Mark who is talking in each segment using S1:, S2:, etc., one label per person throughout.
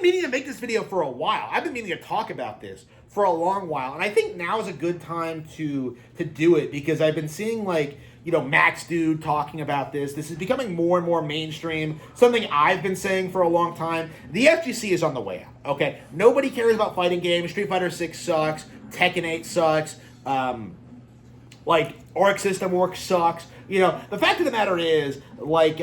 S1: meaning to make this video for a while. I've been meaning to talk about this for a long while, and I think now is a good time to do it because I've been seeing like, you know, Max Dude talking about this. This is becoming more and more mainstream, something I've been saying for a long time. The FGC is on the way out, okay? Nobody cares about fighting games. Street Fighter 6 sucks. Tekken 8 sucks. Like, Arc System Works sucks. You know, the fact of the matter is, like,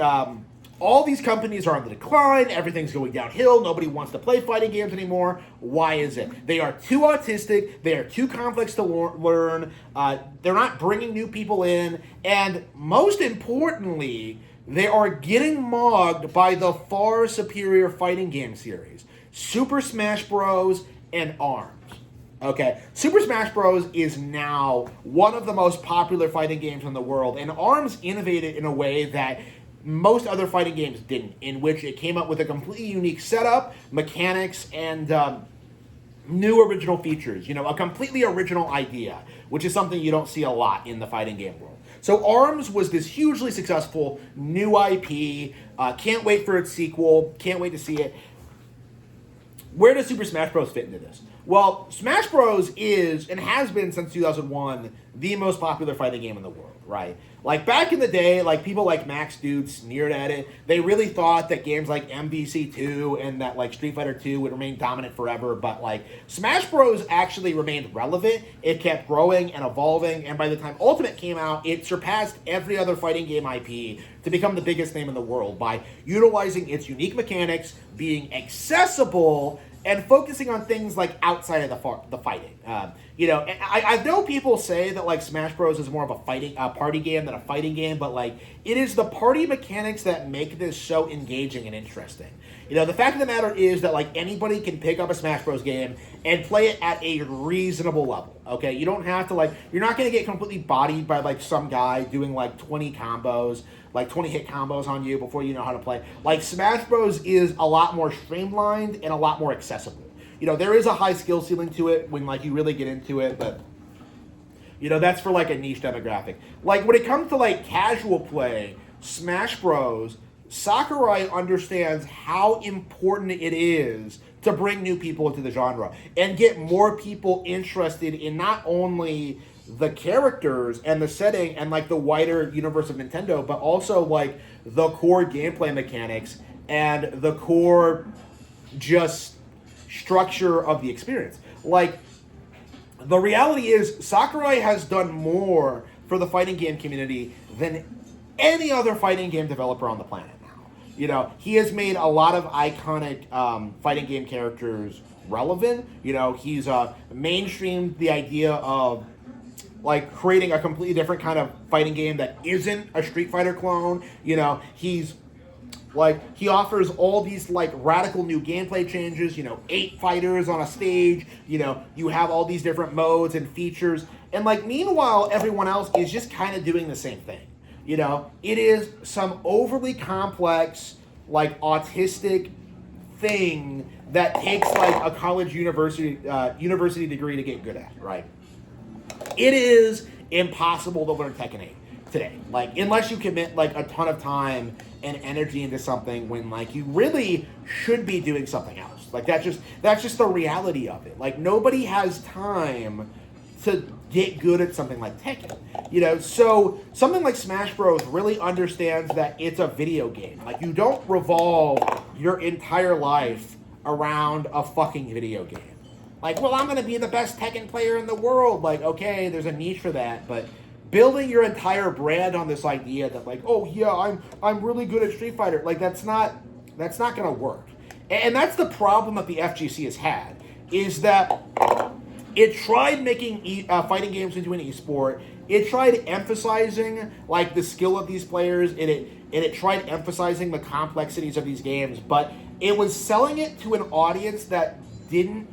S1: all these companies are on the decline. Everything's going downhill. Nobody wants to play fighting games anymore. Why is it? They are too autistic. They are too complex to learn. They're not bringing new people in. And most importantly, they are getting mogged by the far superior fighting game series, Super Smash Bros. And ARMS. Okay, Super Smash Bros. Is now one of the most popular fighting games in the world, and ARMS innovated in a way that most other fighting games didn't, in which it came up with a completely unique setup, mechanics, and new original features. You know, a completely original idea, which is something you don't see a lot in the fighting game world. So ARMS was this hugely successful new IP. Can't wait for its sequel. Can't wait to see it. Where does Super Smash Bros. Fit into this? Well, Smash Bros. Is, and has been since 2001, the most popular fighting game in the world, right? Like, back in the day, like, people like Max Dude sneered at it. They really thought that games like MVC2 and that, like, Street Fighter 2 would remain dominant forever, but, like, Smash Bros. Actually remained relevant. It kept growing and evolving, and by the time Ultimate came out, it surpassed every other fighting game IP to become the biggest name in the world by utilizing its unique mechanics, being accessible, and focusing on things like outside of the fighting. You know, I know people say that like Smash Bros is more of a party game than a fighting game, but like it is the party mechanics that make this so engaging and interesting. You know, the fact of the matter is that like anybody can pick up a Smash Bros game and play it at a reasonable level. Okay, you don't have to like, you're not going to get completely bodied by like some guy doing like 20 combos, like 20 hit combos on you before you know how to play. Like, Smash Bros. Is a lot more streamlined and a lot more accessible. You know, there is a high skill ceiling to it when, like, you really get into it, but, you know, that's for, like, a niche demographic. Like, when it comes to, like, casual play, Smash Bros., Sakurai understands how important it is to bring new people into the genre and get more people interested in not only the characters and the setting and like the wider universe of Nintendo, but also like the core gameplay mechanics and the core just structure of the experience. Like, the reality is Sakurai has done more for the fighting game community than any other fighting game developer on the planet now. You know, he has made a lot of iconic fighting game characters relevant. You know, he's mainstreamed the idea of like creating a completely different kind of fighting game that isn't a Street Fighter clone. You know, he's like, he offers all these like radical new gameplay changes, you know, 8 fighters on a stage, you know, you have all these different modes and features. And like, meanwhile, everyone else is just kind of doing the same thing. You know, it is some overly complex, like autistic thing that takes like a college university degree to get good at, right? It is impossible to learn Tekken 8 today. Like, unless you commit like a ton of time and energy into something when like you really should be doing something else. Like, that's just the reality of it. Like, nobody has time to get good at something like Tekken. You know, so something like Smash Bros. Really understands that it's a video game. Like, you don't revolve your entire life around a fucking video game. Like, well, I'm going to be the best Tekken player in the world. Like, okay, there's a niche for that, but building your entire brand on this idea that like, oh yeah, I'm really good at Street Fighter, like that's not going to work. And that's the problem that the FGC has had, is that it tried making fighting games into an esport. It tried emphasizing like the skill of these players, and it tried emphasizing the complexities of these games, but it was selling it to an audience that didn't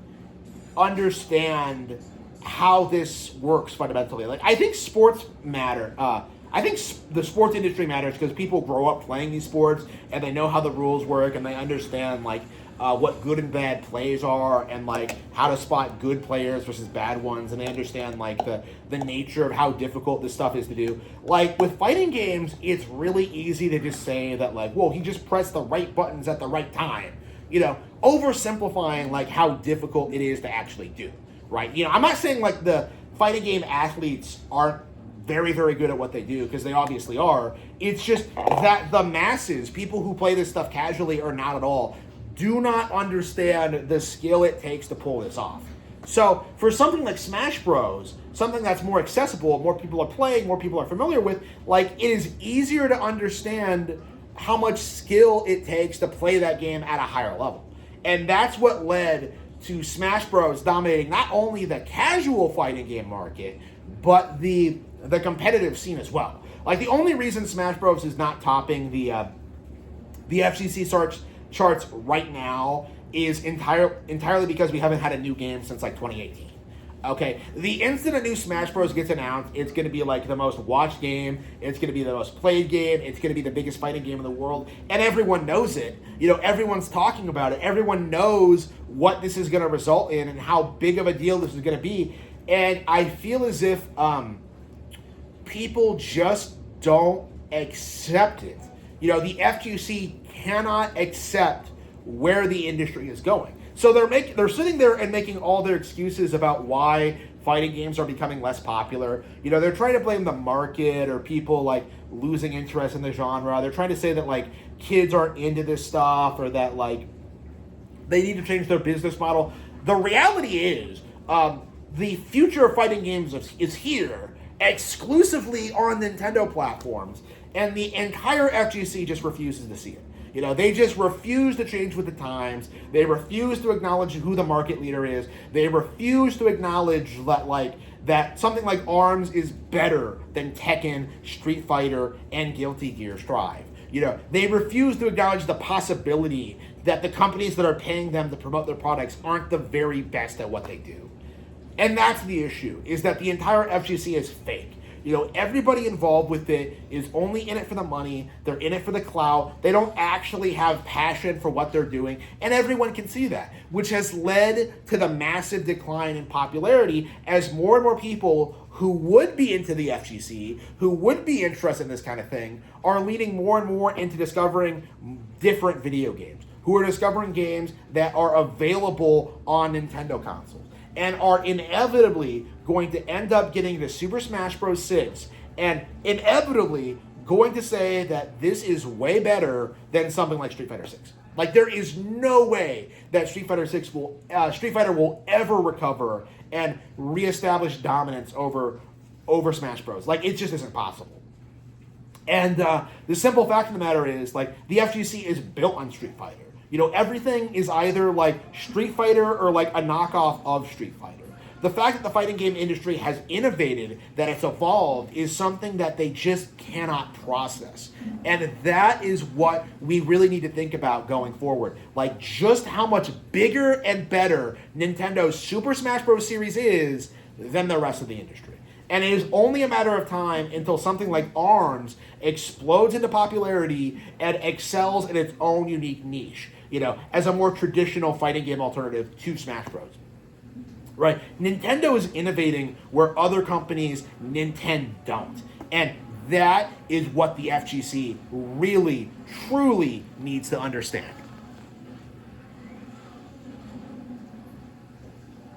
S1: understand how this works fundamentally. Like, I think sports matter. I think the sports industry matters because people grow up playing these sports and they know how the rules work and they understand like what good and bad plays are and like how to spot good players versus bad ones, and they understand like the nature of how difficult this stuff is to do. Like, with fighting games, it's really easy to just say that like, whoa, he just pressed the right buttons at the right time. oversimplifying like how difficult it is to actually do, right? I'm not saying like the fighting game athletes aren't very, very good at what they do, because they obviously are. It's just that the masses, people who play this stuff casually or not at all, do not understand the skill it takes to pull this off. So for something like Smash Bros, something that's more accessible, more people are playing, more people are familiar with, like, it is easier to understand how much skill it takes to play that game at a higher level. And that's what led to Smash Bros dominating not only the casual fighting game market, but the competitive scene as well. Like, the only reason Smash Bros is not topping the FGC charts right now is entirely because we haven't had a new game since like 2018. Okay, the instant a new Smash Bros gets announced, it's going to be like the most watched game, it's going to be the most played game, it's going to be the biggest fighting game in the world, and everyone knows it. Everyone's talking about it. Everyone knows what this is going to result in and how big of a deal this is going to be. And I feel as if people just don't accept it. The FGC cannot accept where the industry is going. So they're sitting there and making all their excuses about why fighting games are becoming less popular. They're trying to blame the market or people like losing interest in the genre. They're trying to say that like kids aren't into this stuff, or that like they need to change their business model. The reality is, the future of fighting games is here, exclusively on Nintendo platforms, and the entire FGC just refuses to see it. They just refuse to change with the times. They refuse to acknowledge who the market leader is. They refuse to acknowledge that something like ARMS is better than Tekken, Street Fighter, and Guilty Gear Strive. They refuse to acknowledge the possibility that the companies that are paying them to promote their products aren't the very best at what they do. And that's the issue, is that the entire FGC is fake. Everybody involved with it is only in it for the money. They're in it for the clout. They don't actually have passion for what they're doing, and everyone can see that, which has led to the massive decline in popularity as more and more people who would be into the FGC, who would be interested in this kind of thing, are leaning more and more into discovering different video games, who are discovering games that are available on Nintendo consoles, and are inevitably going to end up getting the Super Smash Bros. 6, and inevitably going to say that this is way better than something like Street Fighter 6. Like, there is no way that Street Fighter will ever recover and reestablish dominance over Smash Bros. Like, it just isn't possible. And the simple fact of the matter is, like, the FGC is built on Street Fighter. Everything is either like Street Fighter or like a knockoff of Street Fighter. The fact that the fighting game industry has innovated, that it's evolved, is something that they just cannot process. And that is what we really need to think about going forward. Like, just how much bigger and better Nintendo's Super Smash Bros. Series is than the rest of the industry. And it is only a matter of time until something like ARMS explodes into popularity and excels in its own unique niche, as a more traditional fighting game alternative to Smash Bros. Right? Nintendo is innovating where other companies don't. And that is what the FGC really, truly needs to understand.